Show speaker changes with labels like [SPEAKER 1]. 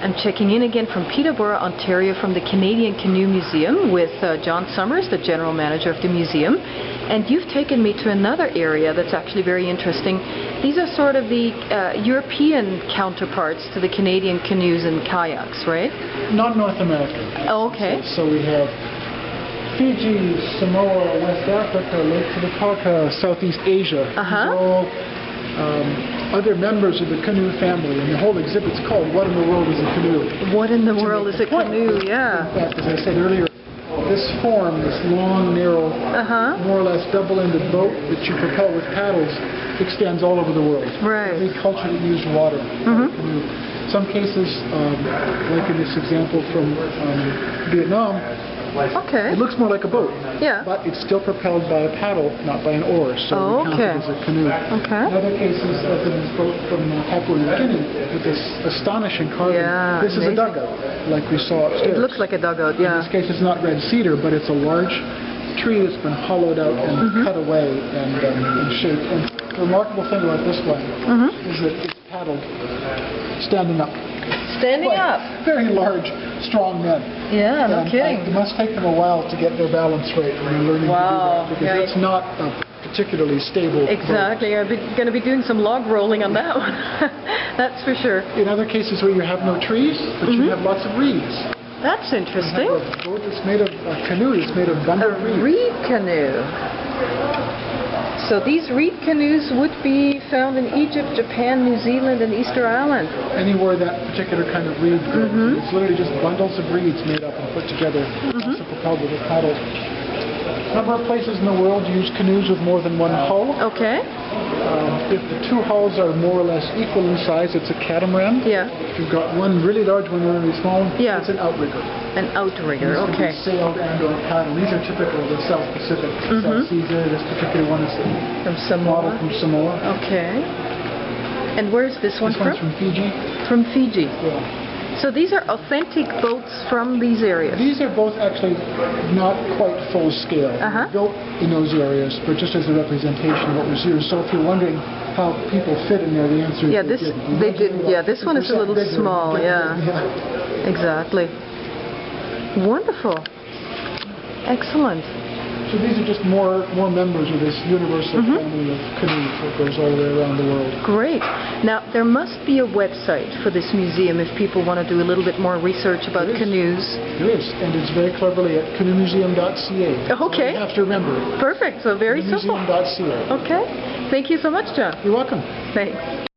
[SPEAKER 1] I'm checking in again from Peterborough, Ontario, from the Canadian Canoe Museum with John Summers, the general manager of the museum. And you've taken me to another area that's actually very interesting. These are sort of the European counterparts to the Canadian canoes and kayaks, right?
[SPEAKER 2] Not North American.
[SPEAKER 1] Oh, okay.
[SPEAKER 2] So we have Fiji, Samoa, West Africa, Lake Titicaca, Southeast Asia. These are all other members of the canoe family, and the whole exhibit's called "What in the World is a Canoe?"
[SPEAKER 1] What in the world is a canoe? Yeah.
[SPEAKER 2] In fact, as I said earlier, this form, this long, narrow, more or less double-ended boat that you propel with paddles, extends all over the world.
[SPEAKER 1] Right.
[SPEAKER 2] Every culture that used water, canoe. Some cases, like in this example from Vietnam, it looks more like a boat, but it's still propelled by a paddle, not by an oar, so we count it as a canoe. In other cases, like in this boat from Papua New Guinea, with this astonishing carving, this is a dugout, like we saw upstairs.
[SPEAKER 1] It looks like a dugout,
[SPEAKER 2] In this case, it's not red cedar, but it's a large tree that's been hollowed out and cut away and shaped. And the remarkable thing about this one is that it's paddled standing up.
[SPEAKER 1] Standing up?
[SPEAKER 2] Very large, strong men.
[SPEAKER 1] Yeah, no kidding.
[SPEAKER 2] It must take them a while to get their balance right when they're learning to do that, because it's not a particularly stable
[SPEAKER 1] Exactly. I'm going to be doing some log rolling on that one. That's for sure.
[SPEAKER 2] In other cases where you have no trees, but you have lots of reeds.
[SPEAKER 1] That's interesting.
[SPEAKER 2] You have a boat that's made of a canoe that's made of bundled reeds.
[SPEAKER 1] A reed canoe. So these reed canoes would be found in Egypt, Japan, New Zealand, and Easter Island.
[SPEAKER 2] Anywhere that particular kind of reed grows. It's literally just bundles of reeds made up and put together, also propelled with a paddle. A number of places in the world use canoes with more than one hull.
[SPEAKER 1] Okay.
[SPEAKER 2] If the two hulls are more or less equal in size, it's a catamaran.
[SPEAKER 1] Yeah.
[SPEAKER 2] If you've got one really large, one really small, it's an outrigger.
[SPEAKER 1] An outrigger,
[SPEAKER 2] These can be sailed and or paddled. These are typical of the South Pacific, South Seas area. This particular one is
[SPEAKER 1] from Samoa.
[SPEAKER 2] From Samoa.
[SPEAKER 1] Okay. And where's this one from?
[SPEAKER 2] This one's from Fiji.
[SPEAKER 1] From Fiji.
[SPEAKER 2] Yeah.
[SPEAKER 1] So these are authentic boats from these areas?
[SPEAKER 2] These are both actually not quite full scale. Built in those areas, but just as a representation of what was used. So if you're wondering how people fit in there, the answer is
[SPEAKER 1] they didn't. Yeah, this one is a little small. Yeah. Exactly. Wonderful. Excellent.
[SPEAKER 2] So these are just more members of this universal family of canoes that goes all the way around the world.
[SPEAKER 1] Great. Now, there must be a website for this museum if people want to do a little bit more research about canoes.
[SPEAKER 2] There is, and it's very cleverly at canoemuseum.ca.
[SPEAKER 1] Okay.
[SPEAKER 2] You have to remember.
[SPEAKER 1] Perfect. So very simple.
[SPEAKER 2] Canoemuseum.ca.
[SPEAKER 1] Okay. Thank you so much, John.
[SPEAKER 2] You're welcome.
[SPEAKER 1] Thanks.